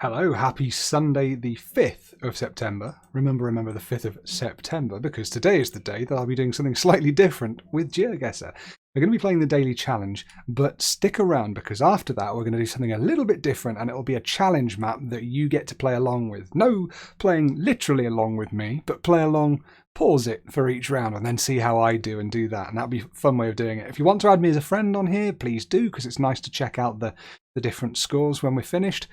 Hello, happy Sunday the 5th of September. Remember the 5th of September, because today is the day that I'll be doing something slightly different with GeoGuessr. We're going to be playing the daily challenge, but stick around because after that we're going to do something a little bit different, and it'll be a challenge map that you get to play along with. No playing literally along with me, but play along, pause it for each round and then see how I do and do that, and that'll be a fun way of doing it. If you want to add me as a friend on here, please do, because it's nice to check out the different scores when we're finished.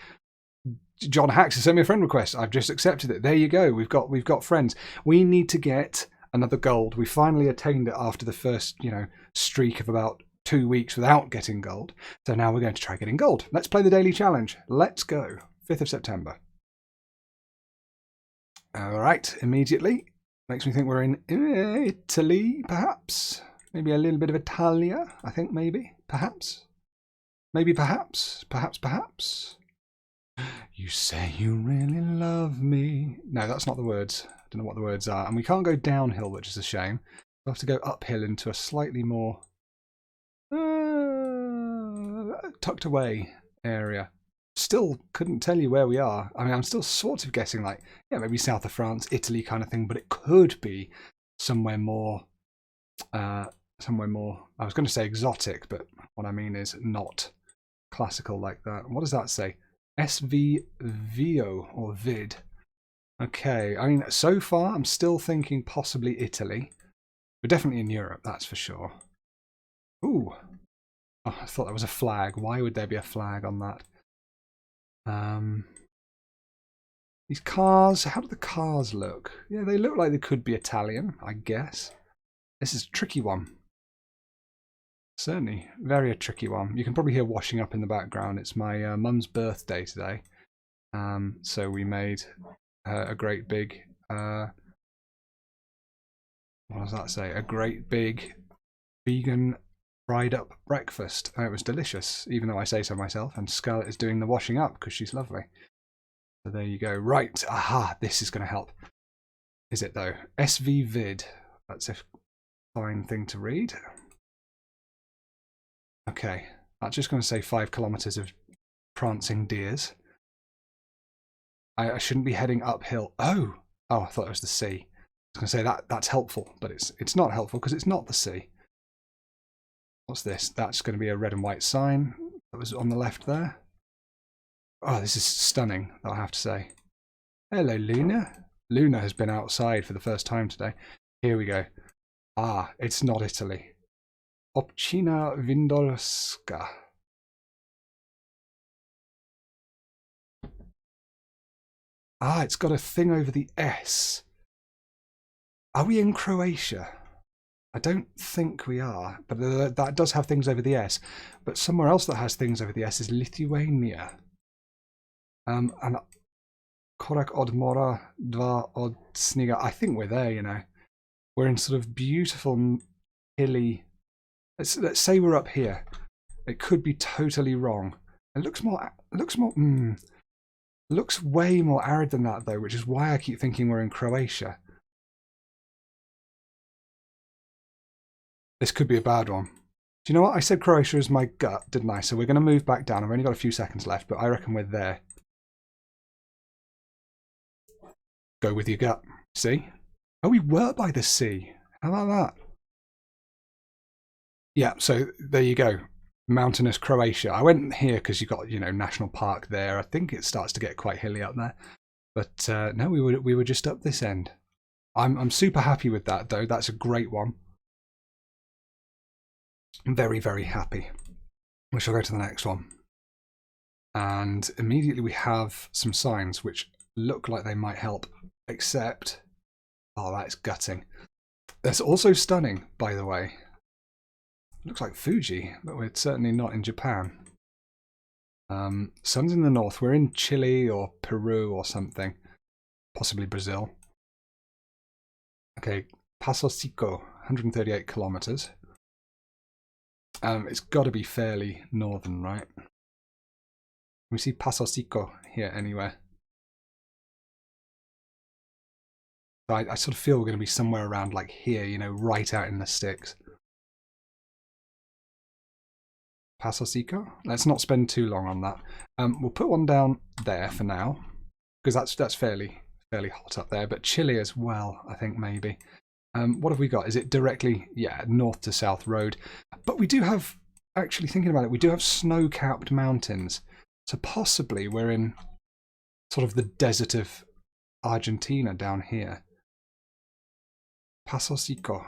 John Hacks has sent me a friend request. I've just accepted it. There you go. We've got friends. We need to get another gold. We finally attained it after the first, streak of about 2 weeks without getting gold. So now we're going to try getting gold. Let's play the daily challenge. Let's go. 5th of September. All right. Immediately. Makes me think we're in Italy, perhaps. Maybe a little bit of Italia, I think, maybe. Perhaps. Maybe perhaps. Perhaps. You say you really love me. No, that's not the words. I don't know what the words are. And we can't go downhill, which is a shame. We'll have to go uphill into a slightly more tucked away area. Still couldn't tell you where we are. I mean, I'm still sort of guessing like, yeah, maybe south of France, Italy kind of thing, but it could be somewhere more, I was going to say exotic, but what I mean is not classical like that. What does that say? SVVO or vid. Okay, I mean, so far I'm still thinking possibly Italy. We're definitely in Europe, that's for sure. Ooh. Oh, I thought that was a flag. Why would there be a flag on that? These cars, how do the cars look? Yeah, they look like they could be Italian, I guess. This is a tricky one. Certainly, very a tricky one. You can probably hear washing up in the background. It's my mum's birthday today, so we made a great big. What does that say? A great big vegan fried up breakfast. And it was delicious, even though I say so myself. And Scarlett is doing the washing up because she's lovely. So there you go. Right, aha, this is going to help. Is it though? SV vid. That's a fine thing to read. Okay, I'm just going to say 5 kilometers of prancing deers. I shouldn't be heading uphill. Oh, I thought it was the sea. I was going to say that's helpful, but it's not helpful because it's not the sea. What's this? That's going to be a red and white sign that was on the left there. Oh, this is stunning, I'll have to say. Hello, Luna. Luna has been outside for the first time today. Here we go. Ah, it's not Italy. Opcina Windolska. Ah, it's got a thing over the S. Are we in Croatia? I don't think we are, but that does have things over the S. But somewhere else that has things over the S is Lithuania. And Korak od mora, dva od sniga. I think we're there, We're in sort of beautiful, hilly... Let's say we're up here. It could be totally wrong. It looks way more arid than that though, which is why I keep thinking we're in Croatia. This could be a bad one. Do you know what? I said Croatia is my gut, didn't I? So we're going to move back down. I've only got a few seconds left, but I reckon we're there. Go with your gut. See? Oh, we were by the sea. How about that? Yeah, so there you go. Mountainous Croatia. I went here because you've got, national park there. I think it starts to get quite hilly up there. But no, we were just up this end. I'm super happy with that though. That's a great one. I'm very, very happy. We shall go to the next one. And immediately we have some signs which look like they might help, except, oh, that's gutting. That's also stunning, by the way. Looks like Fuji, but we're certainly not in Japan. Sun's in the north. We're in Chile or Peru or something. Possibly Brazil. Okay, Paso Seco, 138 kilometers. It's got to be fairly northern, right? We see Paso Seco here anywhere. I sort of feel we're going to be somewhere around like here, right out in the sticks. Paso Seco. Let's not spend too long on that. We'll put one down there for now, because that's fairly hot up there. But Chile as well, I think maybe. What have we got? Is it directly, yeah, north to south road? But we do have, actually thinking about it, we do have snow-capped mountains. So possibly we're in sort of the desert of Argentina down here. Paso Seco.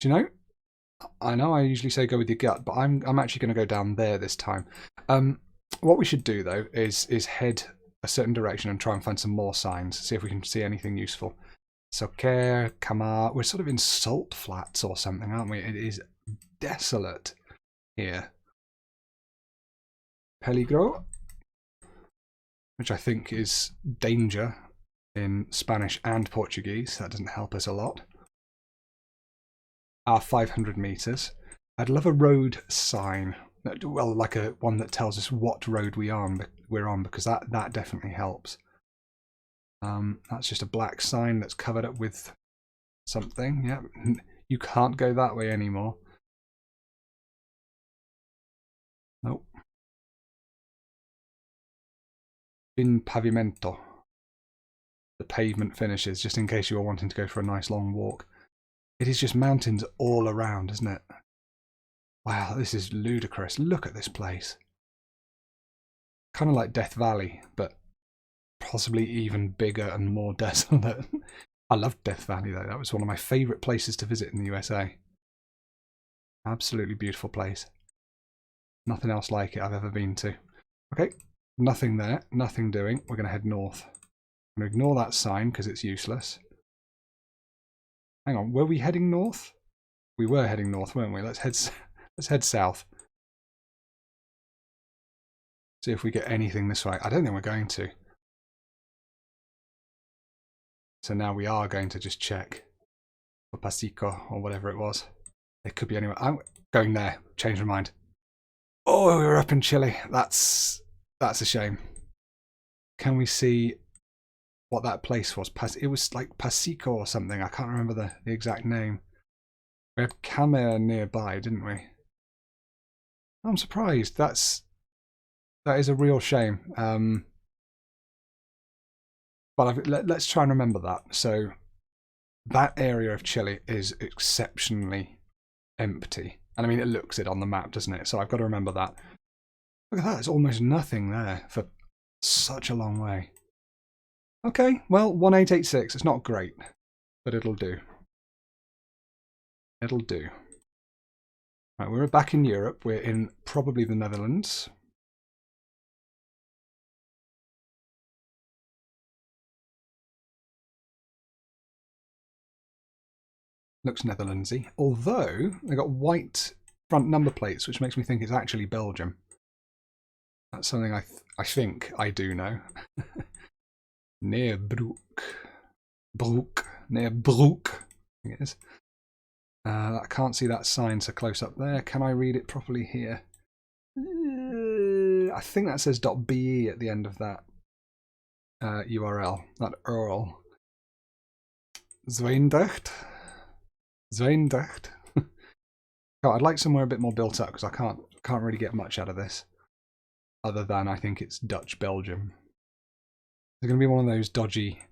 Do you know? I know I usually say go with your gut, but I'm actually going to go down there this time. What we should do though is head a certain direction and try and find some more signs. See if we can see anything useful. Soker, Camar. We're sort of in salt flats or something, aren't we? It is desolate here. Peligro, which I think is danger in Spanish and Portuguese. That doesn't help us a lot. Our 500 meters. I'd love a road sign. Well, like a one that tells us what road we're on, because that definitely helps. That's just a black sign that's covered up with something. Yeah, you can't go that way anymore. Nope. In pavimento. The pavement finishes, just in case you were wanting to go for a nice long walk. It is just mountains all around, isn't it? Wow, this is ludicrous. Look at this place. Kind of like Death Valley, but possibly even bigger and more desolate. I loved Death Valley though. That was one of my favourite places to visit in the USA. Absolutely beautiful place. Nothing else like it I've ever been to. Okay, nothing there, nothing doing. We're going to head north. I'm going to ignore that sign because it's useless. Hang on, were we heading north? We were heading north, weren't we? Let's head south. See if we get anything this way. I don't think we're going to. So now we are going to just check for Pasico or whatever it was. It could be anywhere. I'm going there. Change my mind. Oh, we were up in Chile. That's a shame. Can we see what that place was? It was like Pasico or something. I can't remember the exact name. We had Camera nearby, didn't we? I'm surprised. That is a real shame. But let's try and remember that. So that area of Chile is exceptionally empty. And I mean, it looks it on the map, doesn't it? So I've got to remember that. Look at that. There's almost nothing there for such a long way. Okay, well, 1886. It's not great, but it'll do. It'll do. Right, we're back in Europe. We're in probably the Netherlands. Looks Netherlandsy, although they got white front number plates, which makes me think it's actually Belgium. That's something I think I do know. Near near Broek, I think it is. I can't see that sign so close up there. Can I read it properly here? I think that says .be at the end of that URL, that URL. Zwijndrecht. Oh, I'd like somewhere a bit more built up because I can't really get much out of this, other than I think it's Dutch Belgium. There's going to be one of those dodgy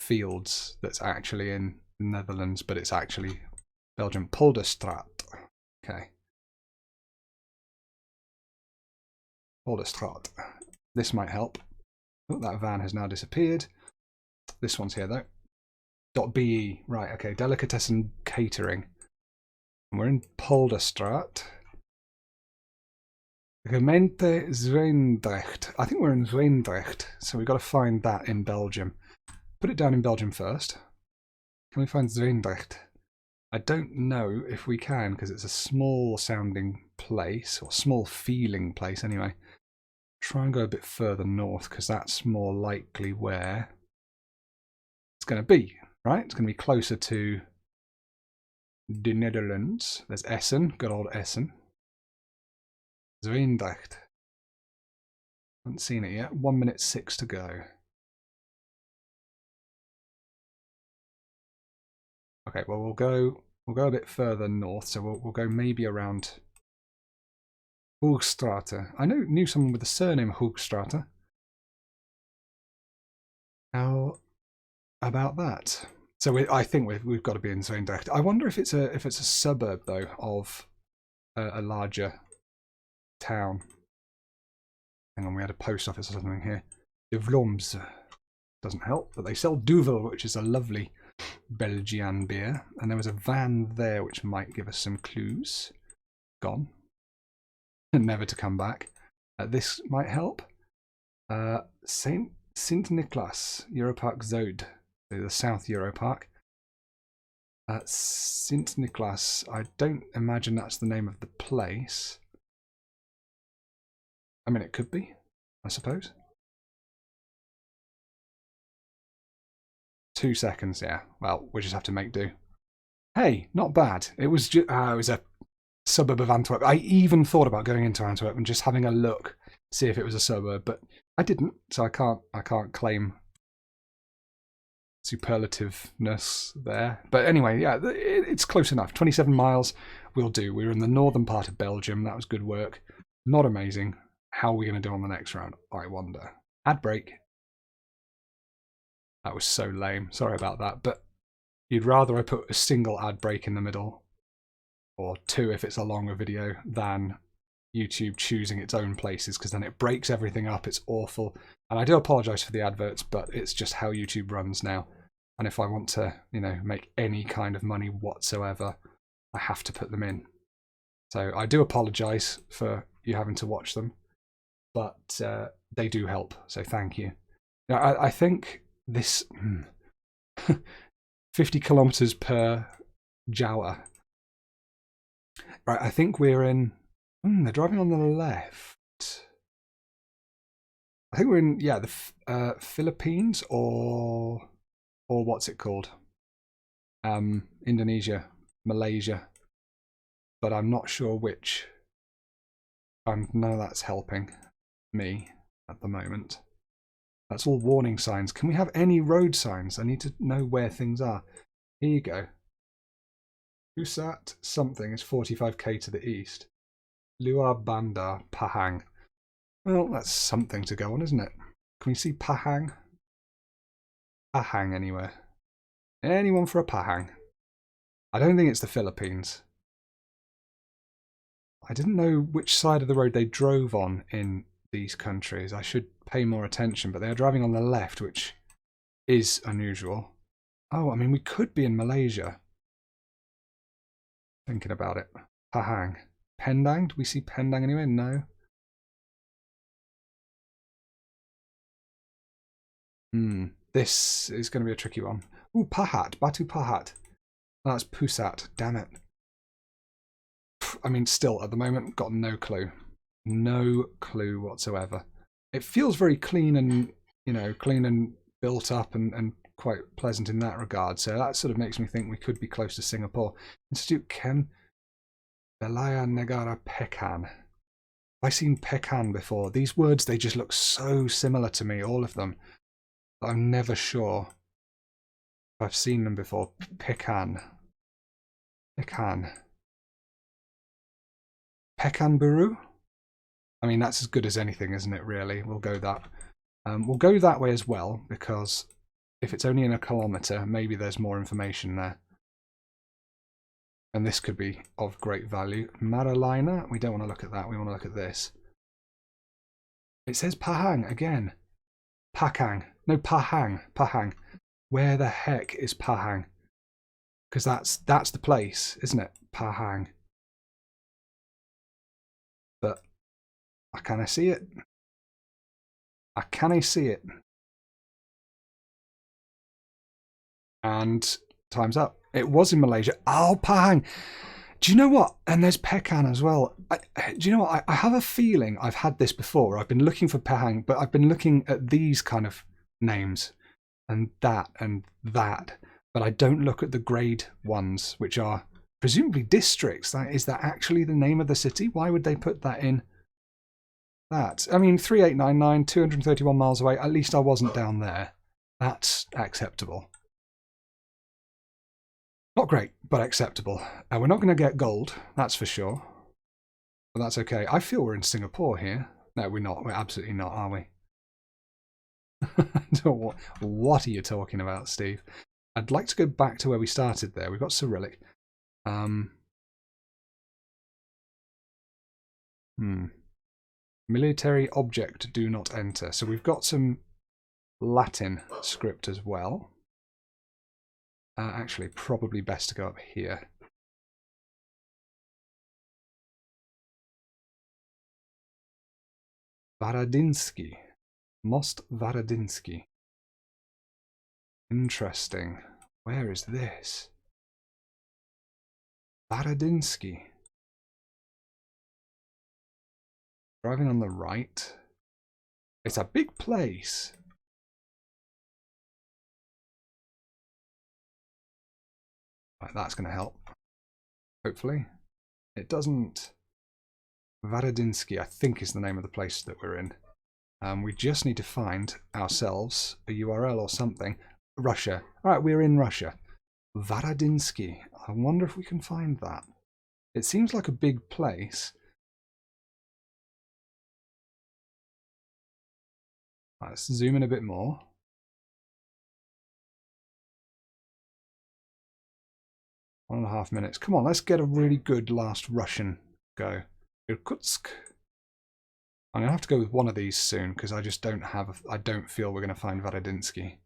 fields that's actually in the Netherlands, but it's actually Belgium. Polderstraat. Okay. Polderstraat. This might help. Oh, that van has now disappeared. This one's here though. .be. Right, okay. Delicatessen Catering. And we're in Polderstraat. Gemeente Zwijndrecht. I think we're in Zwijndrecht, so we've got to find that in Belgium. Put it down in Belgium first. Can we find Zwijndrecht? I don't know if we can, because it's a small sounding place, or small feeling place anyway. Try and go a bit further north, because that's more likely where it's going to be, right? It's going to be closer to the Netherlands. There's Essen, good old Essen. Zwijndrecht. Haven't seen it yet. 1 minute 6 to go. Okay, well we'll go a bit further north, so we'll go maybe around Hoogstraten. I knew someone with the surname Hoogstraten. How about that? So I think we've got to be in Zwijndrecht. I wonder if it's a suburb though of a larger town. Hang on, we had a post office or something here. De Vloms doesn't help, but they sell Duvel, which is a lovely Belgian beer, and there was a van there which might give us some clues. Gone. Never to come back. This might help. Sint Niklaas Europark Zuid, the South Europark. Sint Niklaas. I don't imagine that's the name of the place. I mean, it could be, I suppose. 2 seconds, yeah. Well, we just have to make do. Hey, not bad. It was just, it was a suburb of Antwerp. I even thought about going into Antwerp and just having a look, see if it was a suburb, but I didn't, so I can't claim superlativeness there. But anyway, yeah, it's close enough. 27 miles will do. We were in the northern part of Belgium. That was good work. Not amazing. How are we going to do on the next round? I wonder. Ad break. That was so lame. Sorry about that. But you'd rather I put a single ad break in the middle, or 2 if it's a longer video, than YouTube choosing its own places, because then it breaks everything up. It's awful. And I do apologise for the adverts, but it's just how YouTube runs now. And if I want to, make any kind of money whatsoever, I have to put them in. So I do apologise for you having to watch them, but they do help. So thank you. Now, I think this 50 kilometers per hour. Right, I think we're in. They're driving on the left. I think we're in, the Philippines or what's it called? Indonesia, Malaysia. But I'm not sure which. None of that's helping me at the moment. That's all warning signs. Can we have any road signs? I need to know where things are. Here you go. Pusat something is 45k to the east. Luar Bandar Pahang. Well, that's something to go on, isn't it? Can we see Pahang? Pahang anywhere? Anyone for a Pahang? I don't think it's the Philippines. I didn't know which side of the road they drove on in these countries. I should pay more attention, but they are driving on the left, which is unusual. Oh, I mean, we could be in Malaysia. Thinking about it. Pahang. Pendang? Do we see Pendang anywhere? No. This is going to be a tricky one. Ooh, Pahat. Batu Pahat. That's Pusat. Damn it. I mean, still, at the moment, got no clue. No clue whatsoever. It feels very clean and, clean and built up and quite pleasant in that regard. So that sort of makes me think we could be close to Singapore. Institute Kem Belaya Negara Pekan. Have I seen Pekan before? These words, they just look so similar to me, all of them. But I'm never sure if I've seen them before. Pekan. Pekan. Pekanbaru? I mean, that's as good as anything, isn't it, really? We'll go that. We'll go that way as well, because if it's only in a kilometre, maybe there's more information there. And this could be of great value. Maralina? We don't want to look at that. We want to look at this. It says Pahang again. Pakang. No, Pahang. Pahang. Where the heck is Pahang? Because that's the place, isn't it? Pahang. But can I see it? Can I see it? And time's up. It was in Malaysia. Oh, Pahang. Do you know what? And there's Pekan as well. Do you know what? I have a feeling I've had this before. I've been looking for Pahang, but I've been looking at these kind of names and that. But I don't look at the grade ones, which are presumably districts. Is that actually the name of the city? Why would they put that in? That. I mean, 3899, 231 miles away. At least I wasn't down there. That's acceptable. Not great, but acceptable. We're not going to get gold, that's for sure. But that's okay. I feel we're in Singapore here. No, we're not. We're absolutely not, are we? What are you talking about, Steve? I'd like to go back to where we started there. We've got Cyrillic. Military object do not enter. So we've got some Latin script as well. Actually, probably best to go up here. Varadinsky. Most Varadinsky. Interesting. Where is this? Varadinsky. Driving on the right. It's a big place. Right, that's going to help. Hopefully. It doesn't... Varadinsky, I think, is the name of the place that we're in. We just need to find ourselves a URL or something. Russia. Alright, we're in Russia. Varadinsky. I wonder if we can find that. It seems like a big place. Right, let's zoom in a bit more. One and a half minutes. Come on, let's get a really good last Russian go. Irkutsk. I'm going to have to go with one of these soon because I just don't have... I don't feel we're going to find Varadinsky.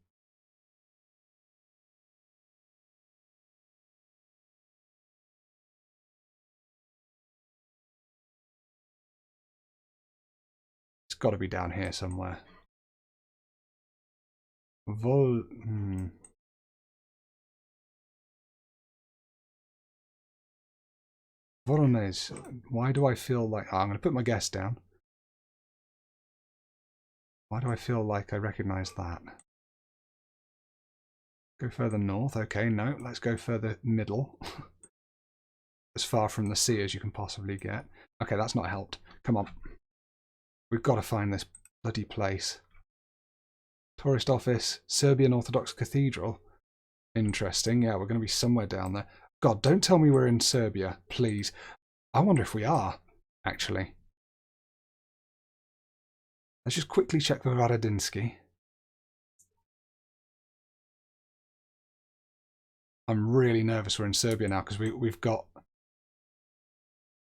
It's got to be down here somewhere. Voronezh. Why do I feel like... Oh, I'm going to put my guess down. Why do I feel like I recognise that? Go further north. Okay, no. Let's go further middle. As far from the sea as you can possibly get. Okay, that's not helped. Come on. We've got to find this bloody place. Tourist office. Serbian Orthodox Cathedral. Interesting. Yeah, we're going to be somewhere down there. God, don't tell me we're in Serbia, please. I wonder if we are, actually. Let's just quickly check for Varadinsky. I'm really nervous we're in Serbia now because we've got...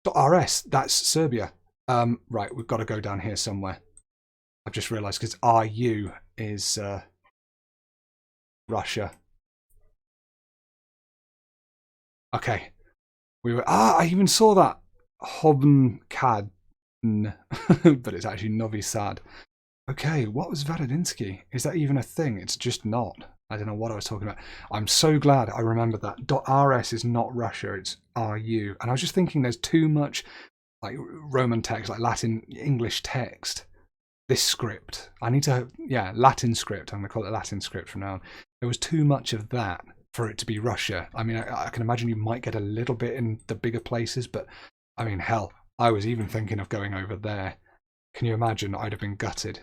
.rs, that's Serbia. Right, we've got to go down here somewhere. I've just realised because RU is Russia. Okay. We were... I even saw that. Hobnkad. But it's actually Novi Sad. Okay, what was Varadinsky? Is that even a thing? It's just not. I don't know what I was talking about. I'm so glad I remembered that. .rs is not Russia, it's RU. And I was just thinking there's too much like Roman text, like Latin, English text. This script. I need to... Yeah, Latin script. I'm going to call it Latin script from now on. There was too much of that for it to be Russia. I mean, I can imagine you might get a little bit in the bigger places, but I mean, hell, I was even thinking of going over there. Can you imagine? I'd have been gutted.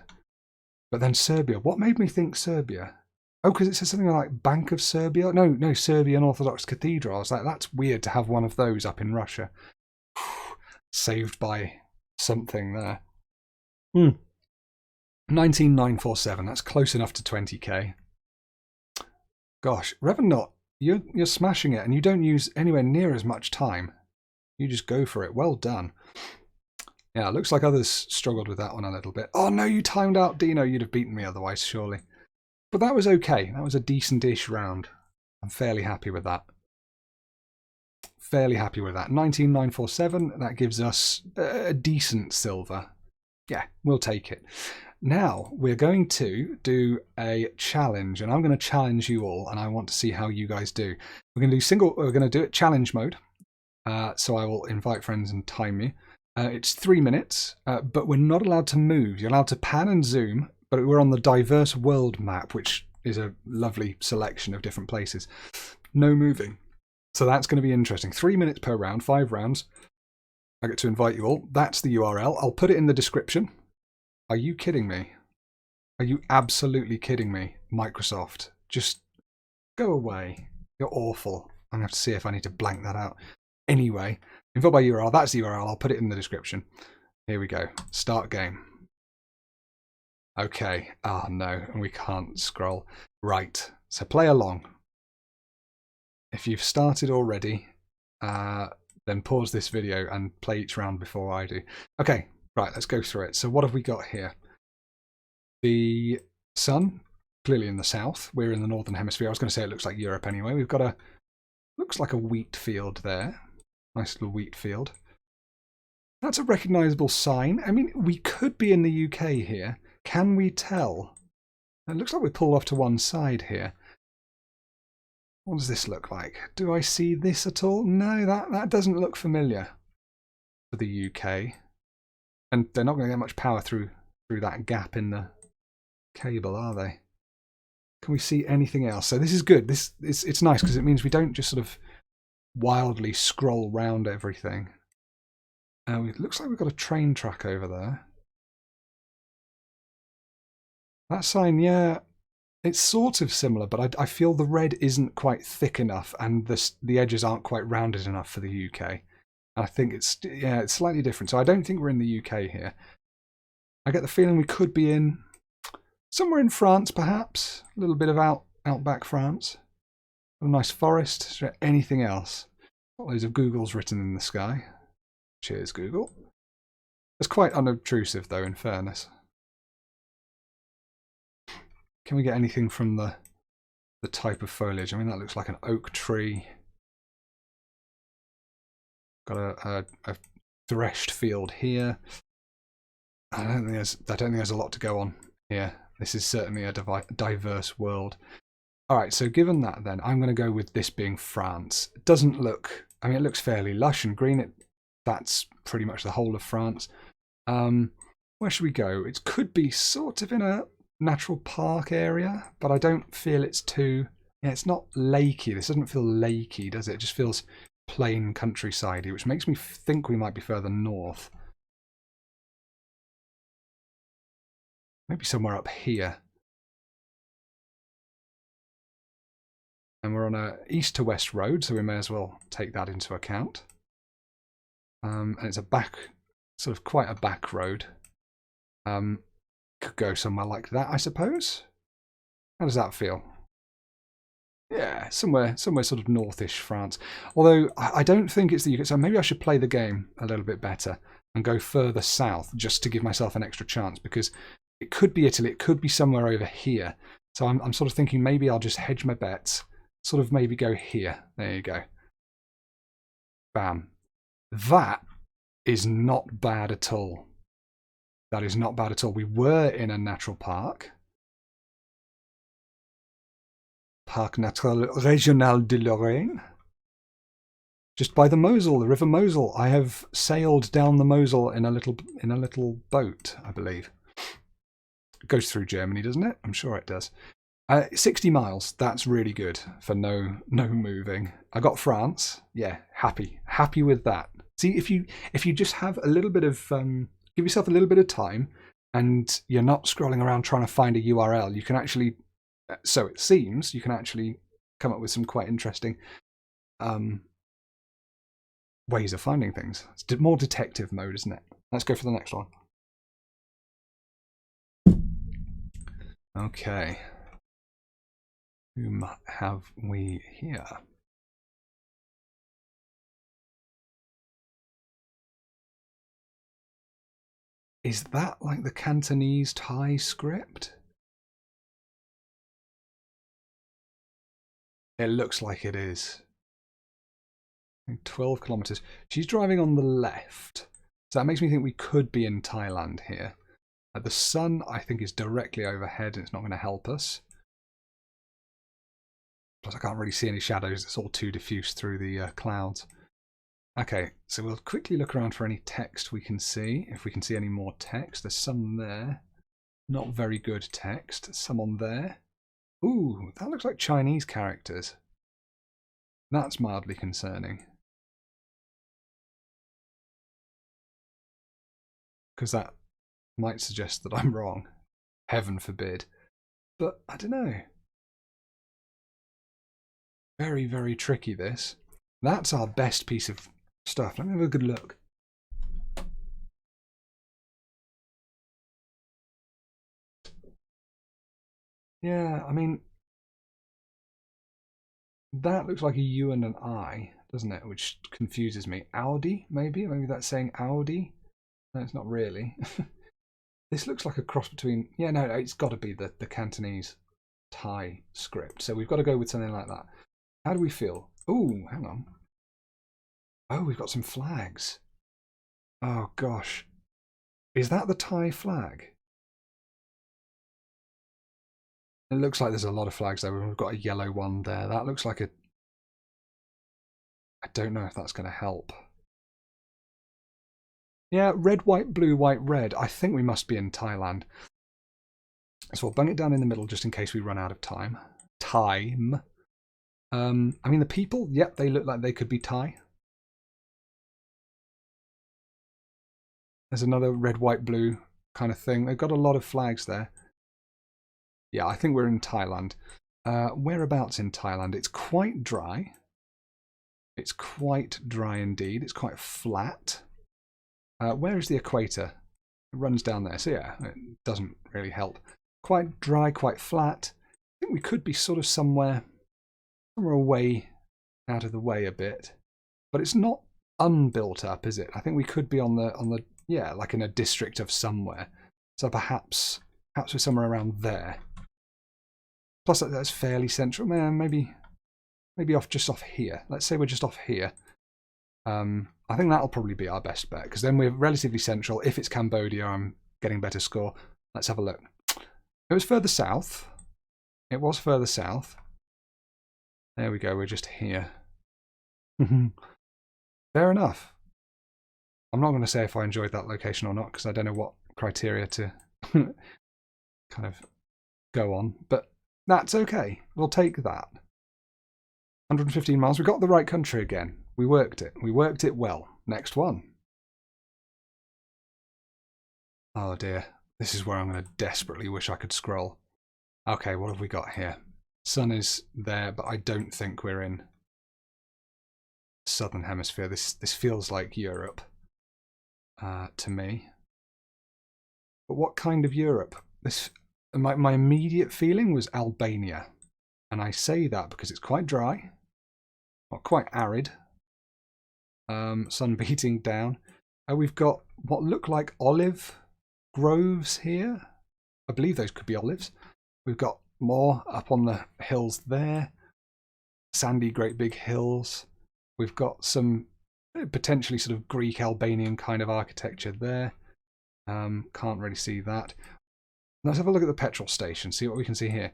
But then Serbia. What made me think Serbia? Oh, because it says something like Bank of Serbia? No, Serbian Orthodox Cathedral. I was like, that's weird to have one of those up in Russia. Saved by something there. 19947. That's close enough to 20k. Gosh, Revenant, you're smashing it, and you don't use anywhere near as much time. You just go for it. Well done. Yeah, it looks like others struggled with that one a little bit. Oh no, you timed out Dino. You'd have beaten me otherwise, surely. But that was okay. That was a decent-ish round. I'm fairly happy with that. Fairly happy with that. 19947. That gives us a decent silver. Yeah, we'll take it. Now, we're going to do a challenge, and I'm going to challenge you all, and I want to see how you guys do. We're going to do it challenge mode. So I will invite friends and time you. It's 3 minutes, but we're not allowed to move. You're allowed to pan and zoom, but we're on the diverse world map, which is a lovely selection of different places. No moving. So that's going to be interesting. 3 minutes per round, 5 rounds. I get to invite you all. That's the URL. I'll put it in the description. Are you kidding me? Are you absolutely kidding me, Microsoft? Just go away. You're awful. I'm going to have to see if I need to blank that out. Anyway, Info by URL, that's the URL, I'll put it in the description. Here we go, start game. Okay, oh no, and we can't scroll. Right, so play along. If you've started already, then pause this video and play each round before I do. Okay, right, let's go through it. So what have we got here? The sun, clearly in the south. We're in the northern hemisphere. I was going to say it looks like Europe anyway. We've got looks like a wheat field there. Nice little wheat field. That's a recognisable sign. I mean, we could be in the UK here. Can we tell? It looks like we're pulled off to one side here. What does this look like? Do I see this at all? No, that doesn't look familiar for the UK. And they're not going to get much power through that gap in the cable, are they? Can we see anything else? So this is good. It's nice because it means we don't just sort of wildly scroll round everything. It looks like we've got a train track over there. That sign, yeah, it's sort of similar, but I feel the red isn't quite thick enough and the edges aren't quite rounded enough for the UK. I think it's slightly different. So I don't think we're in the UK here. I get the feeling we could be in somewhere in France, perhaps. A little bit of outback France. A nice forest. Is there anything else? Got loads of Googles written in the sky. Cheers, Google. It's quite unobtrusive, though, in fairness. Can we get anything from the type of foliage? I mean, that looks like an oak tree. Got a threshed field here. I don't think there's a lot to go on here. This is certainly a diverse world. All right, so given that, then I'm going to go with this being France. It doesn't look. I mean, it looks fairly lush and green. That's pretty much the whole of France. Where should we go? It could be sort of in a natural park area, but I don't feel it's too. Yeah, it's not lakey. This doesn't feel lakey, does it? It just feels plain countryside-y, which makes me think we might be further north. Maybe somewhere up here. And we're on a east to west road, so we may as well take that into account. And it's a sort of quite a back road. Could go somewhere like that, I suppose. How does that feel? Yeah, somewhere sort of northish France. Although I don't think it's the UK, so maybe I should play the game a little bit better and go further south just to give myself an extra chance, because it could be Italy, it could be somewhere over here. So I'm sort of thinking maybe I'll just hedge my bets, sort of maybe go here. There you go. Bam. That is not bad at all. That is not bad at all. We were in a natural park. Parc Naturel Régional de Lorraine. Just by the Mosel, the River Mosel. I have sailed down the Mosel in a little boat, I believe. It goes through Germany, doesn't it? I'm sure it does. 60 miles. That's really good for no moving. I got France. Yeah, happy with that. See, if you just have a little bit of give yourself a little bit of time, and you're not scrolling around trying to find a URL, you can actually. So it seems you can actually come up with some quite interesting ways of finding things. It's more detective mode, isn't it? Let's go for the next one. Okay. Whom have we here? Is that like the Cantonese Thai script? It looks like it is. 12 kilometers. She's driving on the left. So that makes me think we could be in Thailand here. The sun, I think, is directly overhead and it's not going to help us. Plus, I can't really see any shadows. It's all too diffuse through the clouds. Okay, so we'll quickly look around for any text we can see. If we can see any more text. There's some there. Not very good text. Some on there. Ooh, that looks like Chinese characters. That's mildly concerning. Because that might suggest that I'm wrong. Heaven forbid. But I don't know. Very, very tricky, this. That's our best piece of stuff. Let me have a good look. Yeah, I mean, that looks like a U and an I, doesn't it? Which confuses me. Audi, maybe? Maybe that's saying Audi? No, it's not really. This looks like a cross between... Yeah, no, it's got to be the Cantonese Thai script. So we've got to go with something like that. How do we feel? Ooh, hang on. Oh, we've got some flags. Oh, gosh. Is that the Thai flag? It looks like there's a lot of flags there. We've got a yellow one there. That looks like a... I don't know if that's going to help. Yeah, red, white, blue, white, red. I think we must be in Thailand. So we'll bung it down in the middle just in case we run out of time. I mean, the people, yep, they look like they could be Thai. There's another red, white, blue kind of thing. They've got a lot of flags there. Yeah, I think we're in Thailand. Whereabouts in Thailand? It's quite dry. It's quite dry indeed. It's quite flat. Where is the equator? It runs down there. So yeah, it doesn't really help. Quite dry, quite flat. I think we could be sort of somewhere away, out of the way a bit. But it's not unbuilt up, is it? I think we could be on the yeah, like in a district of somewhere. So perhaps we're somewhere around there. Plus that's fairly central. Man, maybe just off here. Let's say we're just off here. I think that'll probably be our best bet, because then we're relatively central. If it's Cambodia, I'm getting better score. Let's have a look. It was further south. It was further south. There we go, we're just here. Fair enough. I'm not going to say if I enjoyed that location or not, because I don't know what criteria to kind of go on, but that's okay. We'll take that. 115 miles. We got the right country again. We worked it. We worked it well. Next one. Oh dear. This is where I'm going to desperately wish I could scroll. Okay, what have we got here? Sun is there, but I don't think we're in Southern Hemisphere. This feels like Europe to me. But what kind of Europe? My immediate feeling was Albania. And I say that because it's quite dry. Not quite arid. Sun beating down. We've got what look like olive groves here. I believe those could be olives. We've got more up on the hills there. Sandy, great big hills. We've got some potentially sort of Greek Albanian kind of architecture there. Can't really see that. Let's have a look at the petrol station, see what we can see here.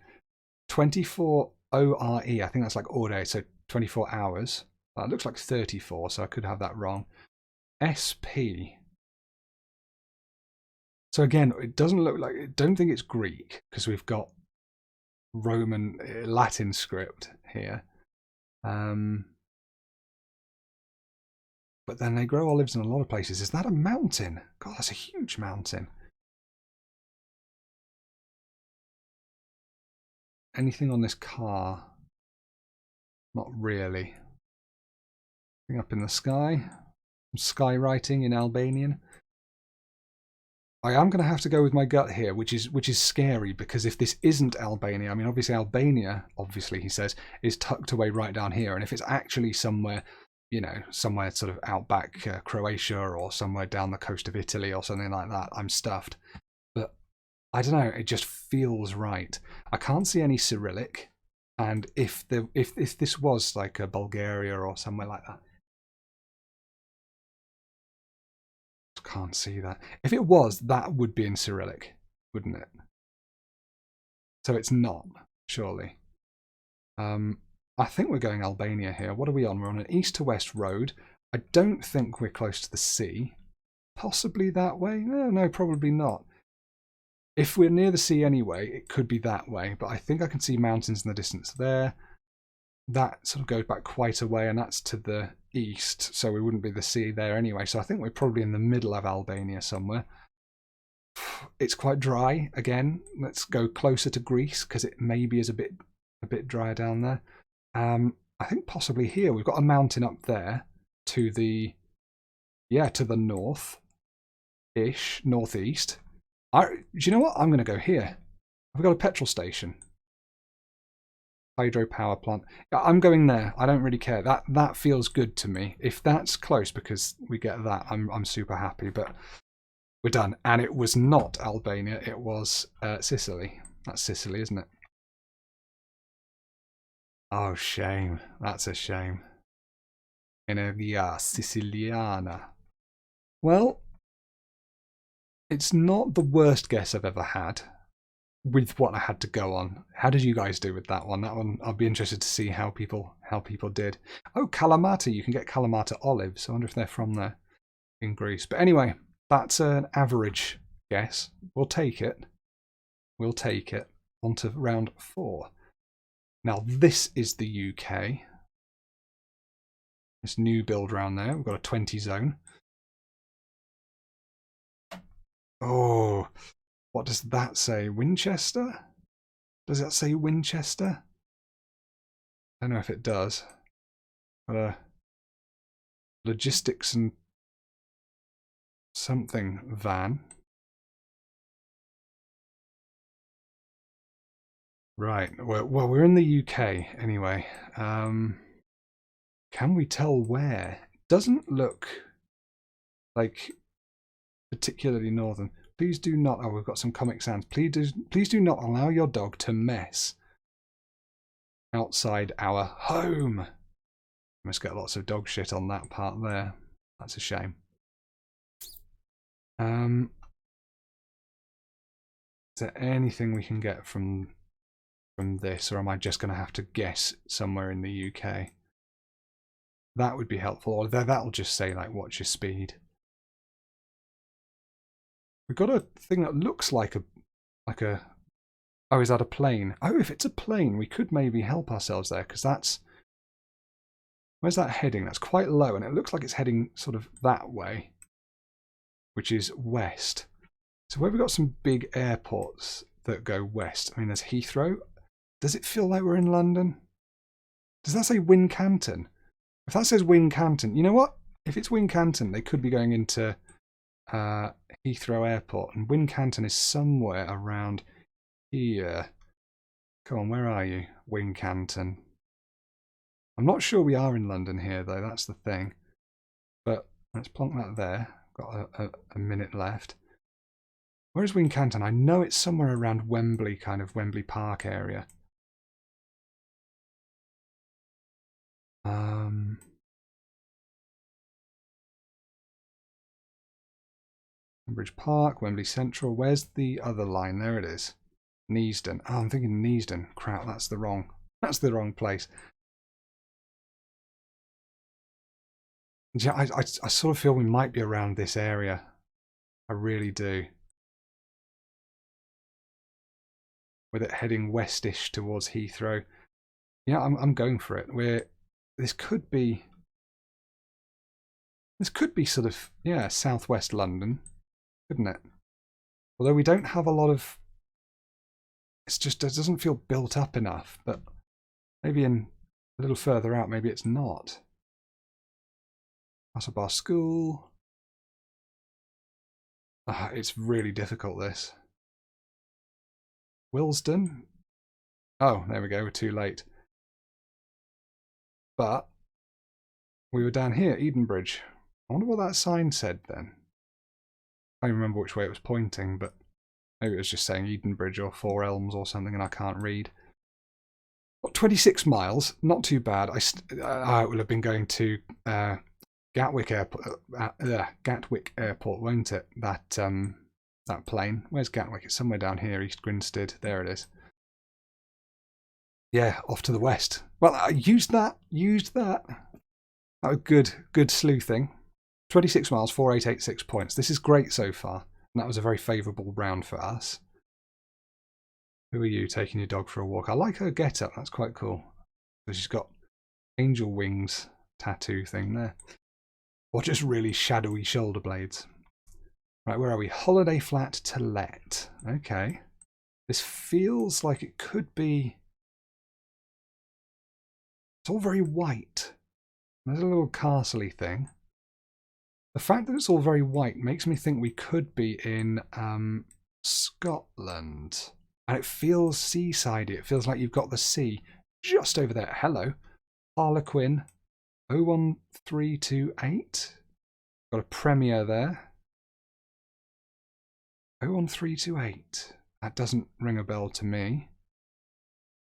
24 ORE, I think that's like Ore, so 24 hours. It looks like 34, so I could have that wrong. SP. So again, it doesn't look like, I don't think it's Greek, because we've got Roman, Latin script here. But then they grow olives in a lot of places. Is that a mountain? God, that's a huge mountain. Anything on this car? Not really. Anything up in the sky? Skywriting in Albanian. I am going to have to go with my gut here, which is scary, because if this isn't Albania, I mean, obviously Albania, obviously he says, is tucked away right down here, and if it's actually somewhere, you know, somewhere sort of outback Croatia or somewhere down the coast of Italy or something like that, I'm stuffed. But I don't know, it just feels right. I can't see any Cyrillic, and if this was like a Bulgaria or somewhere like that, can't see that. If it was, that would be in Cyrillic, wouldn't it? So it's not, surely. I think we're going Albania here. What are we on? We're on an east to west road. I don't think we're close to the sea. Possibly that way? No, probably not. If we're near the sea anyway, it could be that way, but I think I can see mountains in the distance there. That sort of goes back quite a way, and that's to the east, so we wouldn't be the sea there anyway. So I think we're probably in the middle of Albania somewhere. It's quite dry again. Let's go closer to Greece, because it maybe is a bit drier down there. I think possibly here we've got a mountain up there to the Yeah, to the north-ish, northeast. Do you know what? I'm going to go here. I've got a petrol station. Hydropower plant. Yeah, I'm going there. I don't really care. That feels good to me. If that's close because we get that, I'm super happy. But we're done. And it was not Albania. It was Sicily. That's Sicily, isn't it? Oh, shame. That's a shame. Energia Siciliana. Well, it's not the worst guess I've ever had with what I had to go on. How did you guys do with that one? That one, I'll be interested to see how people did. Oh, Kalamata. You can get Kalamata olives. I wonder if they're from there in Greece. But anyway, that's an average guess. We'll take it. We'll take it. On to round 4. Now, this is the UK. This new build round there. We've got a 20 zone. Oh, what does that say? Winchester? Does that say Winchester? I don't know if it does. But logistics and something van. Right. Well, we're in the UK anyway. Can we tell where? It doesn't look like particularly northern. Please do not. Oh, we've got some Comic Sans. Please do not allow your dog to mess outside our home. Must get lots of dog shit on that part there. That's a shame. Is there anything we can get from this, or am I just going to have to guess somewhere in the UK? That would be helpful. Or that'll just say like, what's your speed? We've got a thing that looks like a. Oh, is that a plane? Oh, if it's a plane, we could maybe help ourselves there, because that's. Where's that heading? That's quite low, and it looks like it's heading sort of that way, which is west. So where have we got some big airports that go west? I mean, there's Heathrow. Does it feel like we're in London? Does that say Wincanton? If that says Wincanton, you know what? If it's Wincanton, they could be going into Heathrow Airport, and Wincanton is somewhere around here. Come on, where are you? Wincanton. I'm not sure we are in London here, though. That's the thing. But let's plonk that there. Got a minute left. Where is Wincanton? I know it's somewhere around Wembley, kind of Wembley Park area. Cambridge Park, Wembley Central. Where's the other line? There it is. Neasden. Oh, I'm thinking Neasden. Crap, that's the wrong place. Yeah, I sort of feel we might be around this area. I really do. With it heading westish towards Heathrow. Yeah, I'm going for it. This could be sort of, yeah, southwest London, couldn't it? Although we don't have a lot of, it doesn't feel built up enough, but maybe a little further out, maybe it's not. Hasselbar School. It's really difficult, this. Willesden. Oh, there we go, we're too late. But we were down here, Edenbridge. I wonder what that sign said then. I don't remember which way it was pointing, but maybe it was just saying Edenbridge or Four Elms or something, and I can't read. What, 26 miles? Not too bad. I will have been going to Gatwick Airport, won't it? That plane. Where's Gatwick? It's somewhere down here, East Grinstead. There it is. Yeah, off to the west. Well, I used that. That was good sleuthing. 26 miles, 4886 points. This is great so far. And that was a very favourable round for us. Who are you taking your dog for a walk? I like her get-up. That's quite cool. So she's got angel wings tattoo thing there. Or just really shadowy shoulder blades. Right, where are we? Holiday flat to let. Okay. This feels like it could be... It's all very white. There's a little castle-y thing. The fact that it's all very white makes me think we could be in Scotland. And it feels seaside. It feels like you've got the sea just over there. Hello. Harlequin 01328. Got a Premier there. 01328. That doesn't ring a bell to me.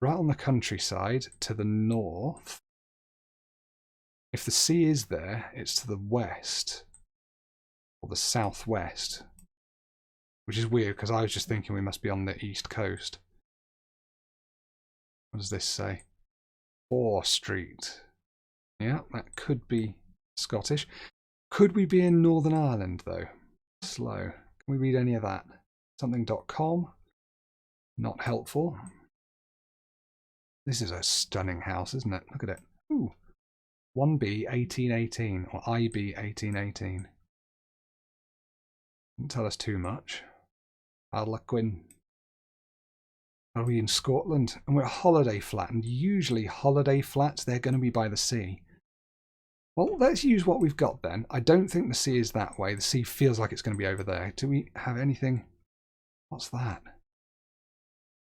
Right on the countryside to the north. If the sea is there, it's to the west. Or the southwest. Which is weird because I was just thinking we must be on the east coast. What does this say? 4 Street. Yeah, that could be Scottish. Could we be in Northern Ireland though? Slow. Can we read any of that? Something.com. Not helpful. This is a stunning house, isn't it? Look at it. Ooh. 1B 1818 or IB 1818. Didn't tell us too much. Harlequin. Are we in Scotland? And we're a holiday flat, and usually holiday flats, they're going to be by the sea. Well, let's use what we've got then. I don't think the sea is that way. The sea feels like it's going to be over there. Do we have anything? What's that?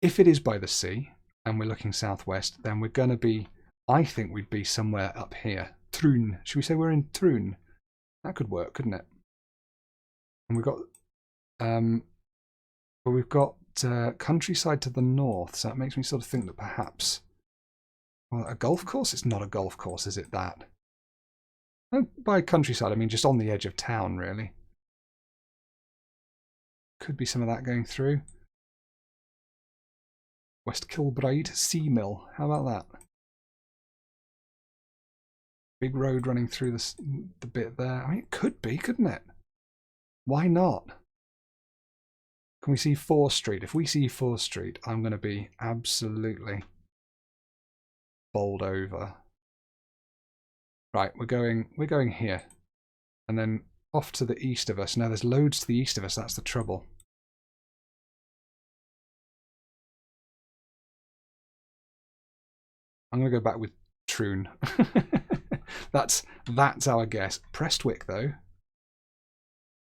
If it is by the sea, and we're looking southwest, then we're going to be, I think we'd be somewhere up here. Troon. Should we say we're in Troon? That could work, couldn't it? And we've got countryside to the north, so that makes me sort of think that perhaps, well, a golf course? It's not a golf course, is it? That? By countryside, I mean just on the edge of town, really. Could be some of that going through. West Kilbride Sea Mill. How about that? Big road running through the bit there. I mean, it could be, couldn't it? Why not? Can we see 4th Street? If we see 4th Street, I'm going to be absolutely bowled over. Right, we're going here. And then off to the east of us. Now there's loads to the east of us, that's the trouble. I'm going to go back with Troon. That's our guess. Prestwick though.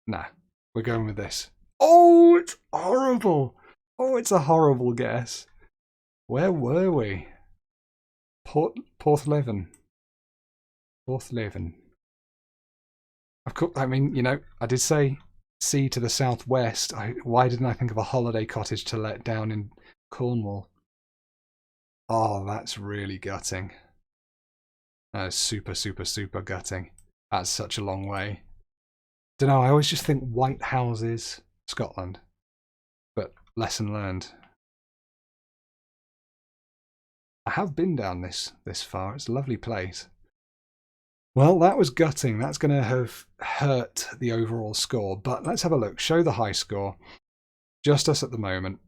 Nah, we're going with this. Oh, it's horrible. Oh, it's a horrible guess. Where were we? Porthleven. Porthleven. Of course, I mean, you know, I did say sea to the southwest. Why didn't I think of a holiday cottage to let down in Cornwall? Oh, that's really gutting. That is super, super, super gutting. That's such a long way. Don't know, I always just think white houses, Scotland. But lesson learned. I have been down this far. It's a lovely place. Well, that was gutting. That's going to have hurt the overall score. But let's have a look. Show the high score. Just us at the moment,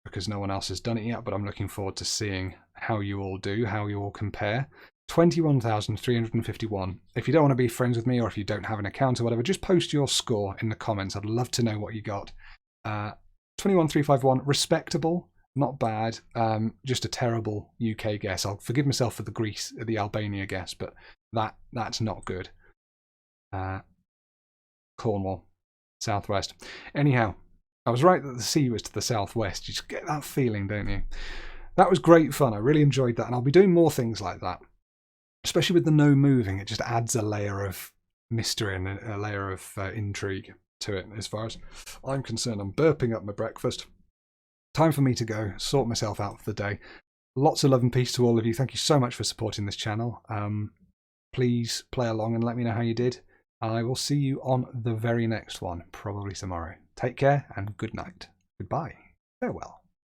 because no one else has done it yet. But I'm looking forward to seeing how you all do, how you all compare. 21,351. If you don't want to be friends with me, or if you don't have an account or whatever, just post your score in the comments. I'd love to know what you got. 21,351. Respectable. Not bad. Just a terrible UK guess. I'll forgive myself for the Albania guess, but that's not good. Cornwall, southwest. Anyhow, I was right that the sea was to the southwest. You just get that feeling, don't you? That was great fun. I really enjoyed that, and I'll be doing more things like that. Especially with the no moving, it just adds a layer of mystery and a layer of intrigue to it. As far as I'm concerned, I'm burping up my breakfast. Time for me to go, sort myself out for the day. Lots of love and peace to all of you. Thank you so much for supporting this channel. Please play along and let me know how you did. I will see you on the very next one, probably tomorrow. Take care and good night. Goodbye. Farewell.